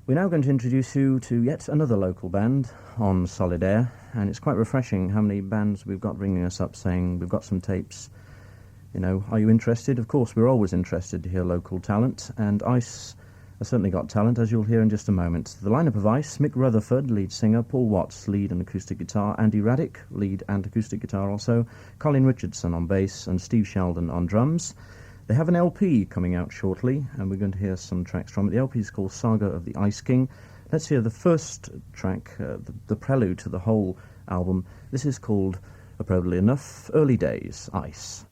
We're now going to introduce you to yet another local band on Solid Air, and it's quite refreshing how many bands we've got ringing us up saying we've got some tapes. You know, are you interested? Of course, we're always interested to hear local talent, and ICE has certainly got talent, as you'll hear in just a moment. The lineup of ICE: MICK Rutherford, lead singer; Paul Watts, lead and acoustic guitar; Andy RADEK, lead and acoustic guitar also; COLIN Richardson on bass; and Steve Sheldon on drums. They have an LP coming out shortly, and we're going to hear some tracks from it. The LP is called Saga of the Ice King. Let's hear the first track, the prelude to the whole album. This is called, appropriately enough, Early Days, ICE.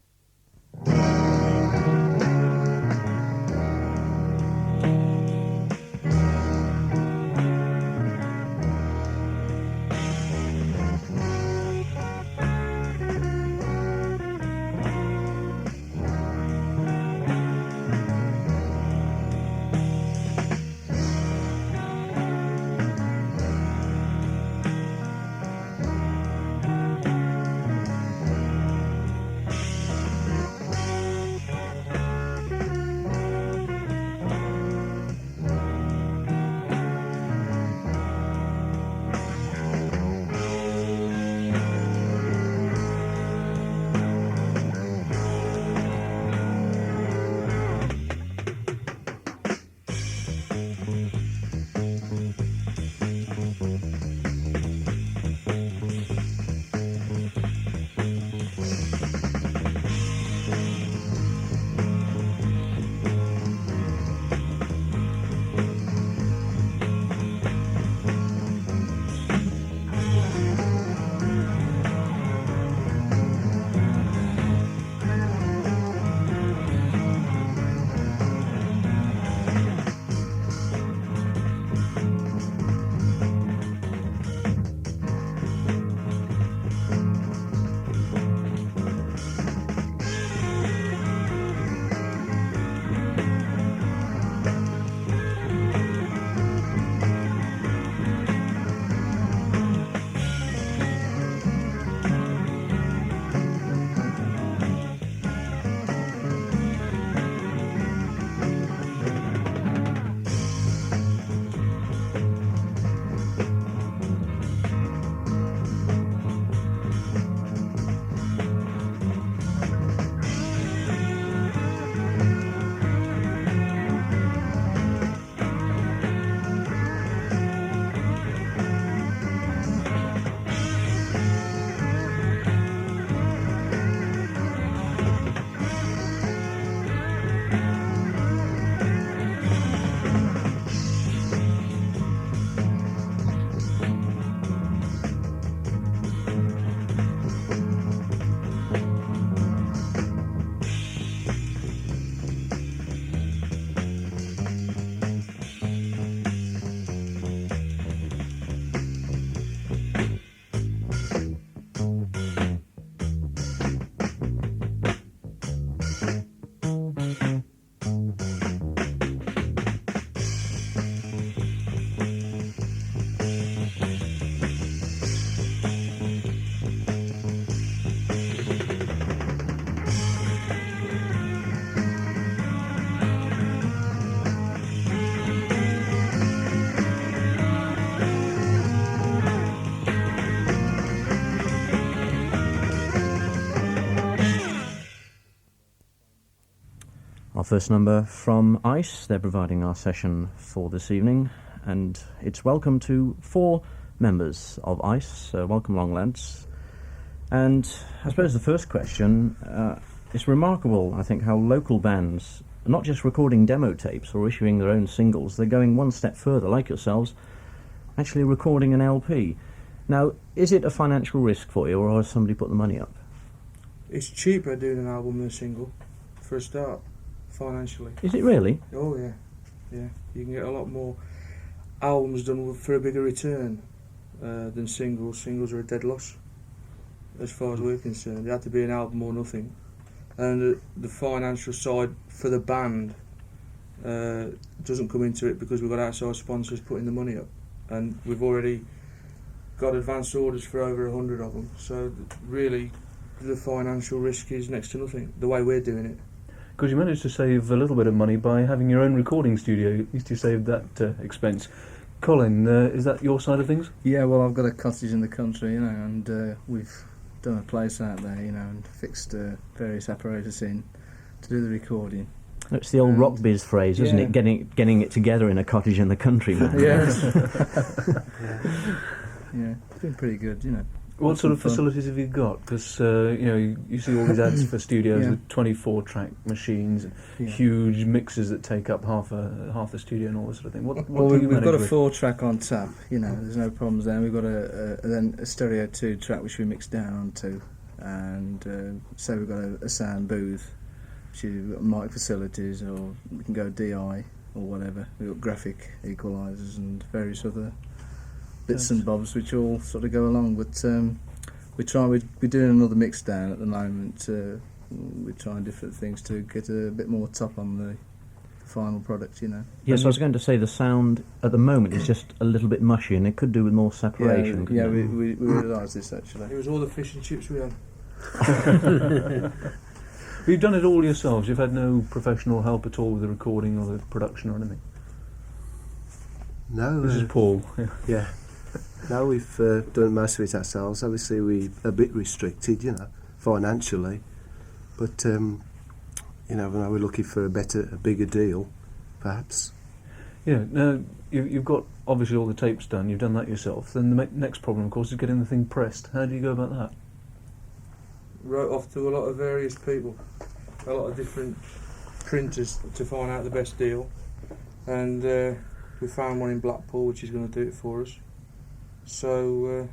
Our first number from ICE. They're providing our session for this evening, and it's welcome to 4 members of ICE. Welcome along, lads. And I suppose the first question, it's remarkable, I think, how local bands are not just recording demo tapes or issuing their own singles, they're going one step further, like yourselves, actually recording an LP. Now, is it a financial risk for you, or has somebody put the money up? It's cheaper doing an album than a single, for a start, financially. Is it really? Oh yeah, yeah. You can get a lot more albums done for a bigger return than singles. Singles are a dead loss, as far as we're concerned. It had to be an album or nothing. And the financial side for the band doesn't come into it because we've got outside sponsors putting the money up, and we've already got advance orders for over 100 of them. So really, the financial risk is next to nothing, the way we're doing it. Because you managed to save a little bit of money by having your own recording studio. At least you saved that expense. Colin, is that your side of things? Yeah, well, I've got a cottage in the country, and we've done a place out there, and fixed various apparatus in to do the recording. It's the old rock biz phrase, isn't it? Getting it together in a cottage in the country, man. Yes. Yeah, it's been pretty good, What sort of facilities have you got? Because you see all these ads for studios with 24-track machines and huge mixers that take up half the studio and all this sort of thing. What we've got a 4-track on tap. There's no problems there. We've got then a stereo 2-track which we mix down onto, and so we've got a sound booth, which is mic facilities, or we can go DI or whatever. We've got graphic equalisers and various other bits and bobs which all sort of go along, but we're doing another mix down at the moment. We're trying different things to get a bit more top on the final product, Yes, I was going to say the sound at the moment is just a little bit mushy, and it could do with more separation. Yeah, we realised this actually. It was all the fish and chips we had. You've done it all yourselves. You've had no professional help at all with the recording or the production or anything. No, this is Paul. Yeah. No, we've done most of it ourselves. Obviously, we're a bit restricted, financially. But, we're looking for a bigger deal, perhaps. Yeah, now, you've got, obviously, all the tapes done. You've done that yourself. Then the next problem, of course, is getting the thing pressed. How do you go about that? Wrote off to a lot of various people, a lot of different printers to find out the best deal. And we found one in Blackpool which is going to do it for us. So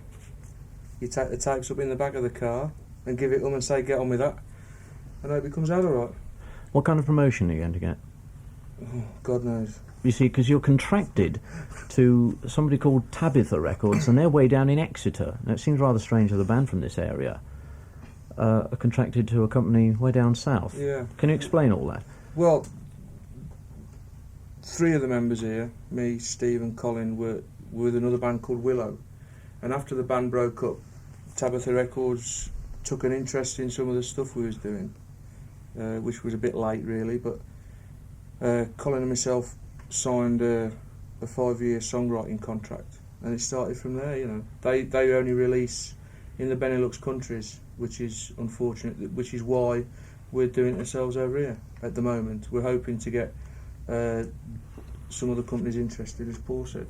you take the tapes up in the back of the car and give it them and say, get on with that, and hope it comes out alright. What kind of promotion are you going to get? Oh, God knows. You see, because you're contracted to somebody called Tabitha Records, and they're way down in Exeter. Now, it seems rather strange that a band from this area are contracted to a company way down south. Yeah. Can you explain all that? Well, 3 of the members here, me, Steve and Colin, were with another band called Willow. And after the band broke up, Tabitha Records took an interest in some of the stuff we was doing, which was a bit late really, but Colin and myself signed a 5-year songwriting contract, and it started from there. They only release in the Benelux countries, which is unfortunate, which is why we're doing it ourselves over here at the moment. We're hoping to get some other companies interested, as Paul said.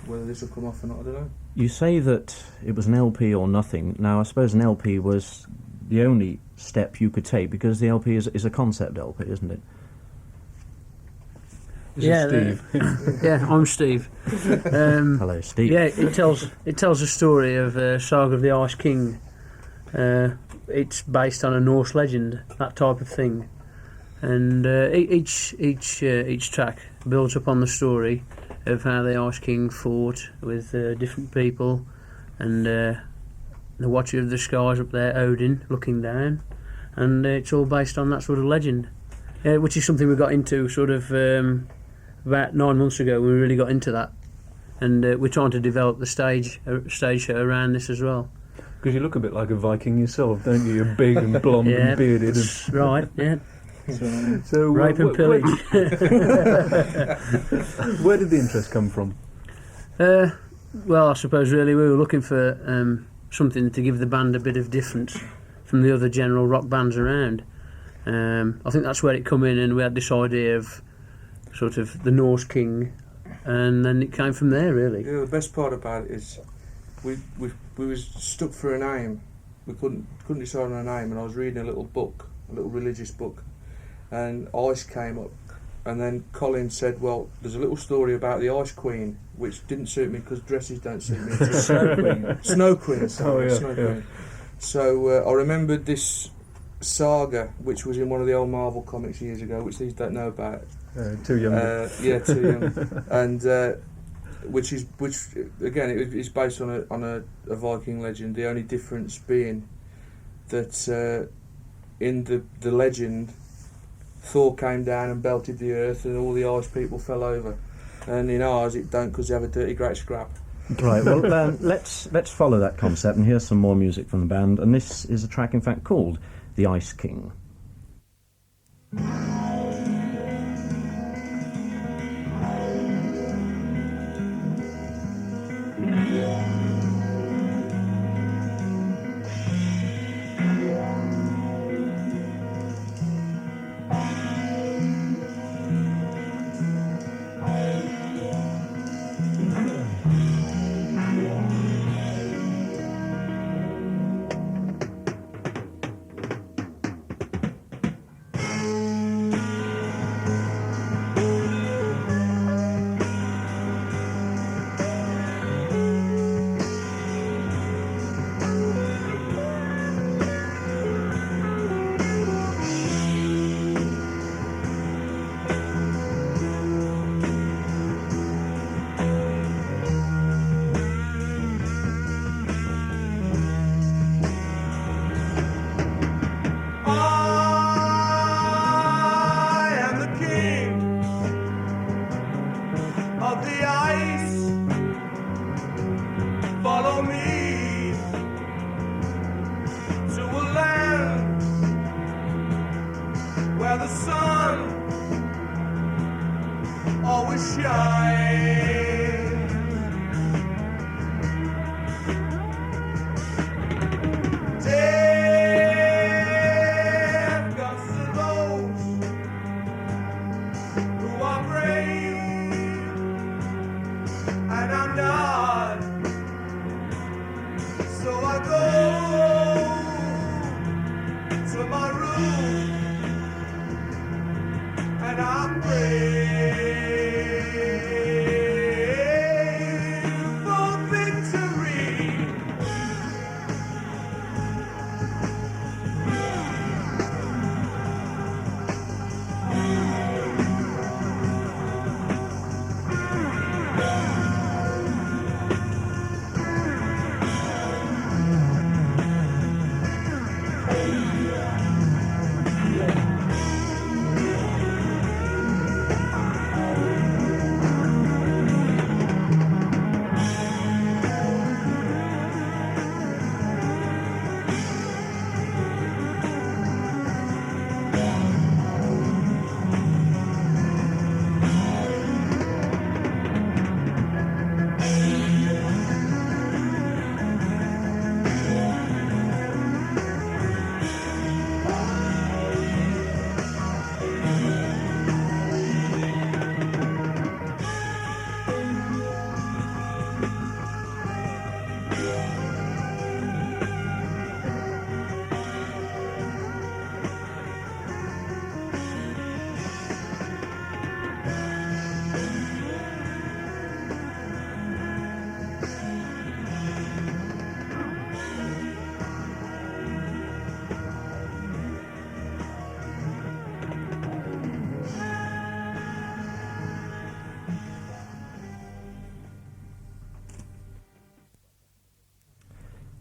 Whether this will come off or not, I don't know. You say that it was an LP or nothing. Now, I suppose an LP was the only step you could take, because the LP is a concept LP, isn't it? This is Steve. Yeah, I'm Steve. Hello, Steve. Yeah, it tells a story of Saga of the Ice King. It's based on a Norse legend, that type of thing, and each track builds up on the story of how the Ice King fought with different people, and the Watcher of the Skies up there, Odin, looking down, and it's all based on that sort of legend, which is something we got into sort of about 9 months ago. We really got into that, and we're trying to develop the stage show around this as well. Because you look a bit like a Viking yourself, don't you? You're big and blonde and bearded. That's right, yeah. So rape and pillage. Where did the interest come from? Well, I suppose really we were looking for something to give the band a bit of difference from the other general rock bands around. I think that's where it come in, and we had this idea of sort of the Norse King, and then it came from there really. Yeah, the best part about it is we was stuck for a name. We couldn't decide on a name, and I was reading a little religious book, and Ice came up, and then Colin said, well, there's a little story about the Ice Queen, which didn't suit me because dresses don't suit me. Snow Queen. Snow Queen, sorry, Snow Snow Queen. Queen. So I remembered this Saga, which was in one of the old Marvel comics years ago, which these don't know about. Too young. Yeah, too young. And which again, it's based on a Viking legend. The only difference being that in the legend, Thor came down and belted the earth, and all the ice people fell over. And in ours, it don't, because they have a dirty great scrap. Right, well, let's follow that concept and hear some more music from the band. And this is a track, in fact, called The Ice King. of the ice. Follow me to a land where the sun always shines. Death comes to those who are brave, and I'm not. So I go to my room and I pray for victory.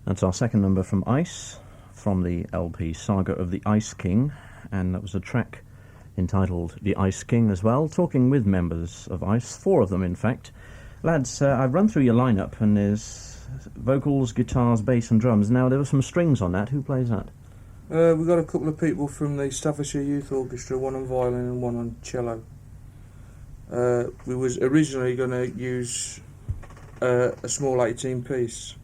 That's our second number from Ice, from the LP Saga of the Ice King, and that was a track entitled The Ice King as well, talking with members of Ice, 4 of them in fact. Lads, I've run through your lineup and there's vocals, guitars, bass and drums. Now there were some strings on that. Who plays that? We've got a couple of people from the Staffordshire Youth Orchestra, one on violin and one on cello. We was originally going to use a small 18-piece,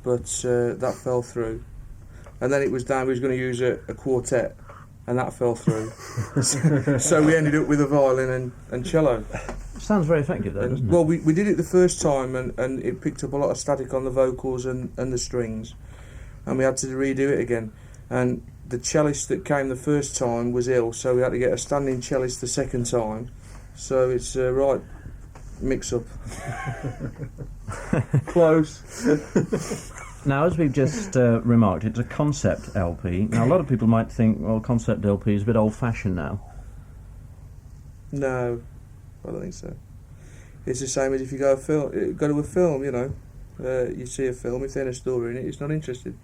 but that fell through. And then it was down, we was going to use a quartet, and that fell through. So we ended up with a violin and cello. Sounds very effective though, doesn't it? Well, we did it the first time, and it picked up a lot of static on the vocals and the strings, and we had to redo it again. And the cellist that came the first time was ill, so we had to get a standing cellist the second time. So it's right mix-up. Close. Now, as we've just remarked, it's a concept LP. Now, a lot of people might think, well, concept LP is a bit old-fashioned now. No, I don't think so. It's the same as if you go to a film, you know. You see a film, if there's a story in it, it's not interested.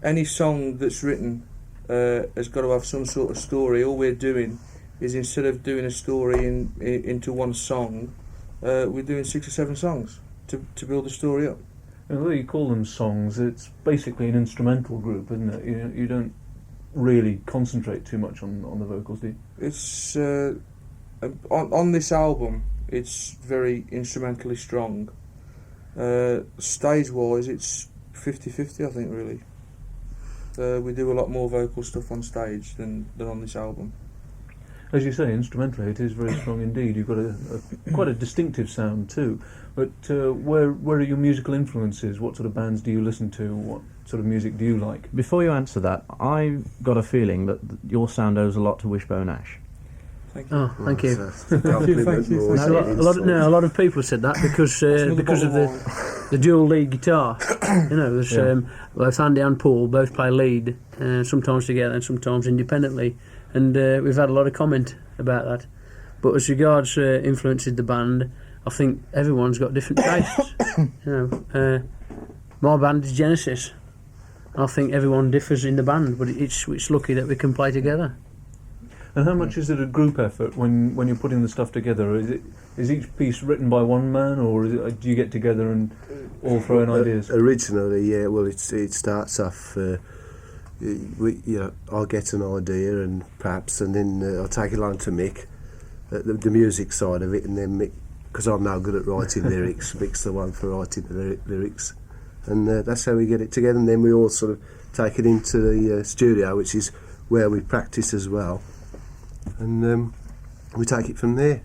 Any song that's written has got to have some sort of story. All we're doing is, instead of doing a story into one song, we're doing 6 or 7 songs to build the story up. And although you call them songs, it's basically an instrumental group, isn't it? You don't really concentrate too much on the vocals, do you? It's on this album, it's very instrumentally strong. Stage-wise, it's 50-50, I think, really. We do a lot more vocal stuff on stage than on this album. As you say, instrumentally it is very strong indeed. You've got quite a distinctive sound too. But where are your musical influences? What sort of bands do you listen to? What sort of music do you like? Before you answer that, I've got a feeling that your sound owes a lot to Wishbone Ash. Thank you. Oh, thank you. Thank you. A lot of people said that because of the dual lead guitar. You know, there's both Andy and Paul both play lead, sometimes together and sometimes independently, and we've had a lot of comment about that. But as regards influences the band, I think everyone's got different tastes. You know, my band is Genesis. I think everyone differs in the band, but it's lucky that we can play together. And how much is it a group effort when you're putting the stuff together? Is each piece written by one man, or do you get together and all throw in ideas? Originally, yeah. Well, it starts off. I'll get an idea, and then I'll take it along to Mick, the music side of it, and then Mick, because I'm now good at writing lyrics. Mick's the one for writing the lyrics, and that's how we get it together. And then we all sort of take it into the studio, which is where we practice as well, and we take it from there.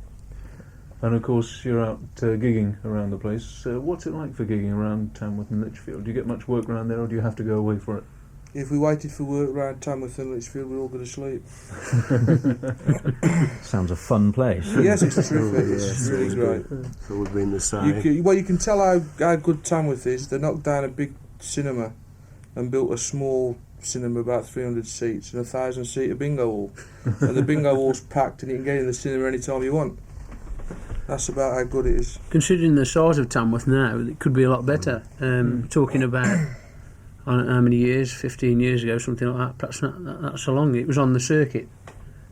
And of course, you're out gigging around the place. What's it like for gigging around Tamworth and Lichfield? Do you get much work around there, or do you have to go away for it? If we waited for work around Tamworth and Lichfield, we'd all go to sleep. Sounds a fun place. Yes, it's terrific. Yeah, It's really great. So we've been the same. You can tell how good Tamworth is. They knocked down a big cinema and built a small cinema, about 300 seats, and a 1,000-seater bingo hall. And the bingo hall's packed, and you can get in the cinema any time you want. That's about how good it is. Considering the size of Tamworth now, it could be a lot better. Talking about how many years, 15 years ago, something like that, perhaps not so long, it was on the circuit.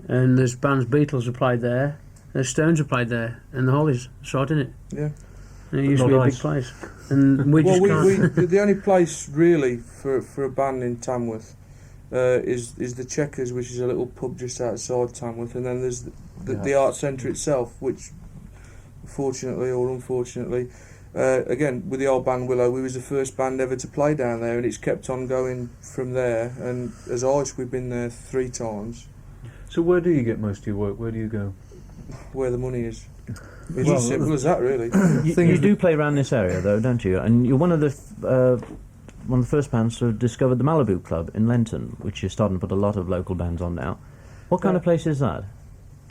And there's bands, Beatles have played there, the Stones have played there, and the Hollies, so didn't it? Yeah. And it used to be a big place. And we just can't... the only place really for a band in Tamworth is the Checkers, which is a little pub just outside Tamworth, and then there's the art centre itself, which fortunately or unfortunately, again with the old band Willow, we was the first band ever to play down there, and it's kept on going from there. And as Ice, we've been there 3 times. So where do you get most of your work? Where do you go? Where the money is. It's as simple as that, really. You do play around this area, though, don't you? And you're one of the first bands to have discovered the Malibu Club in Lenton, which is starting to put a lot of local bands on now. What kind of place is that?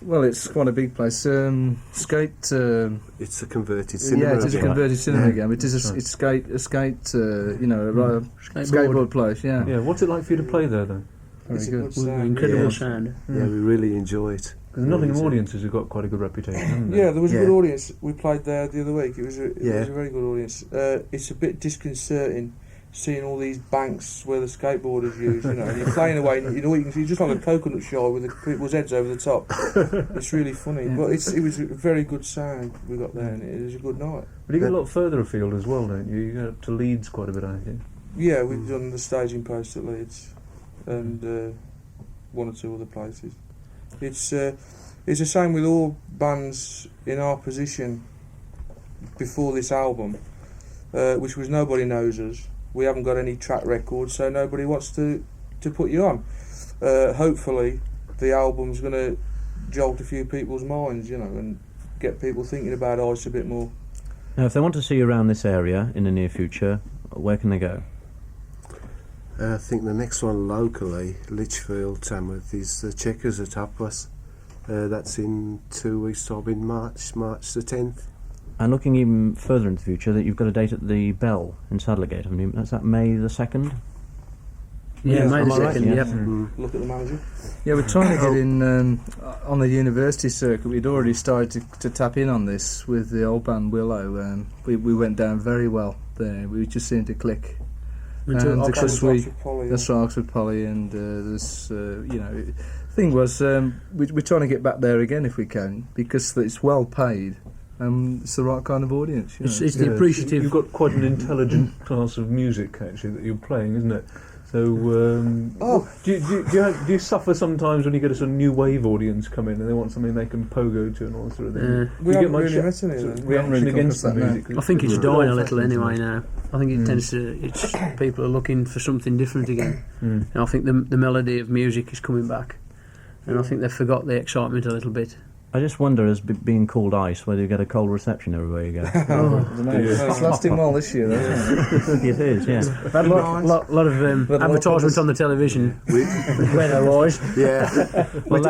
Well, it's quite a big place. Skate. It's a converted cinema. Yeah, it is a again. converted cinema again. It is a skate. Skateboard place. Yeah. Yeah, what's it like for you to play there then? Very It's a good. good sound. Incredible Yeah. sound. Yeah, we really enjoy it. Because Nottingham audiences have got quite a good reputation, haven't they? Yeah, there was a Yeah. good audience. We played there the other week. It was a very good audience. It's a bit disconcerting seeing all these banks where the skateboarders use. And you're playing away, and you can see just like a coconut shell with the people's heads over the top. It's really funny, but it was a very good sound we got there, and it was a good night. But you get a lot further afield as well, don't you? You get up to Leeds quite a bit, I think. Yeah, we've done the staging post at Leeds, and 1 or 2 other places. It's the same with all bands in our position before this album, which was Nobody Knows Us. We haven't got any track record, so nobody wants to put you on. Hopefully, the album's going to jolt a few people's minds, and get people thinking about Ice a bit more. Now, if they want to see you around this area in the near future, where can they go? I think the next one locally, Lichfield, Tamworth, is the Checkers at Upwas. That's in 2 weeks' time, in March the 10th. And looking even further into the future, that you've got a date at the Bell in Saddlegate. I mean, is that May the 2nd? Yeah, Yeah, May am the I right? 2nd, Yeah. yep. Look at the manager. Yeah, we're trying to get in on the university circuit. We'd already started to tap in on this with the old band Willow. We went down very well there. We just seemed to click. Went to And Oxford. because Oxford Poly, that's right, Oxford Poly, and there's thing was we're trying to get back there again if we can, because it's well paid. It's the right kind of audience. It's the appreciative... You've got quite an intelligent class of music, actually, that you're playing, isn't it? So, do you suffer sometimes when you get a sort of new wave audience come in and they want something they can pogo to and all that sort of thing? we Do you haven't get really much met any of them. We haven't really come against across the that, no. music? I think it's dying a little Old-fashioned, anyway isn't it? now. I think it tends to... It's people are looking for something different again. Mm. And I think the melody of music is coming back. And I think they've forgot the excitement a little bit. I just wonder, as being called Ice, whether you get a cold reception everywhere you go. It's lasting well this year, isn't it? It is, yeah. We've had a lot of advertisements on the television, weather-wise. Yeah. Well,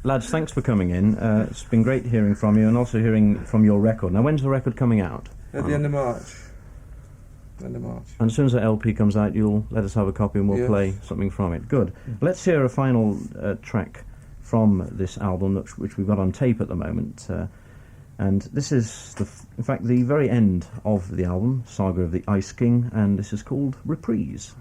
lads, thanks for coming in. It's been great hearing from you and also hearing from your record. Now, when's the record coming out? At the end of March. End of March. And as soon as the LP comes out, you'll let us have a copy and we'll Yes. play something from it. Good. Let's hear a final track from this album, which we've got on tape at the moment. And this is, in fact, the very end of the album, Saga of the Ice King, and this is called Reprise.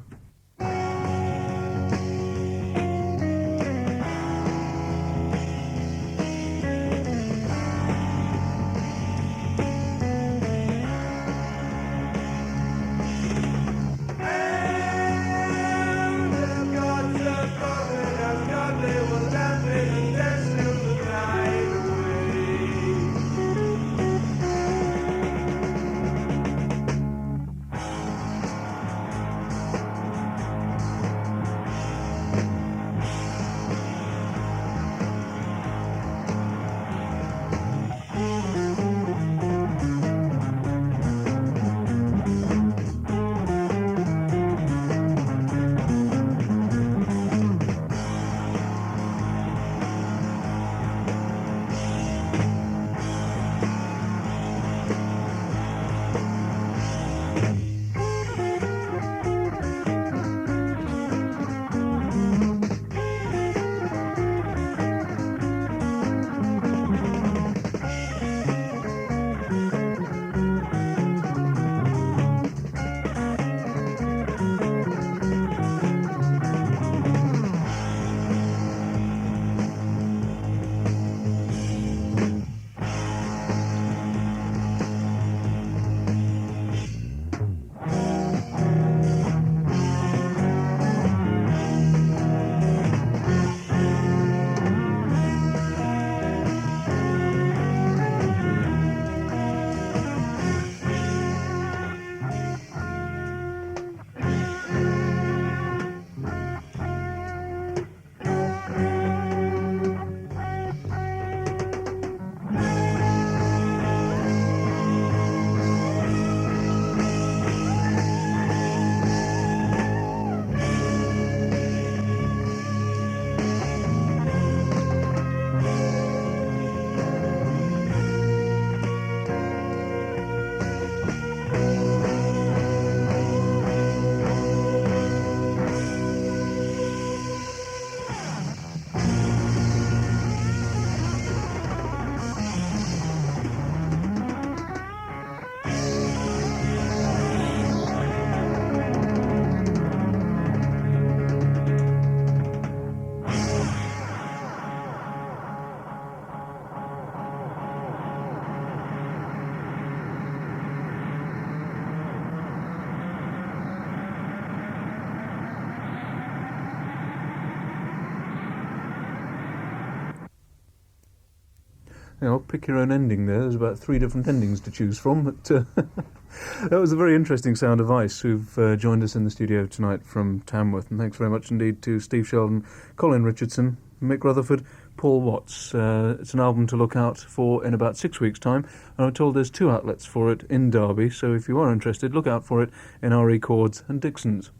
pick your own ending there. There's about 3 different endings to choose from. But that was a very interesting sound of Ice, who've joined us in the studio tonight from Tamworth. And thanks very much indeed to Steve Sheldon, Colin Richardson, Mick Rutherford, Paul Watts. It's an album to look out for in about 6 weeks' time. And I'm told there's 2 outlets for it in Derby, so if you are interested, look out for it in RE Chords and Dixon's.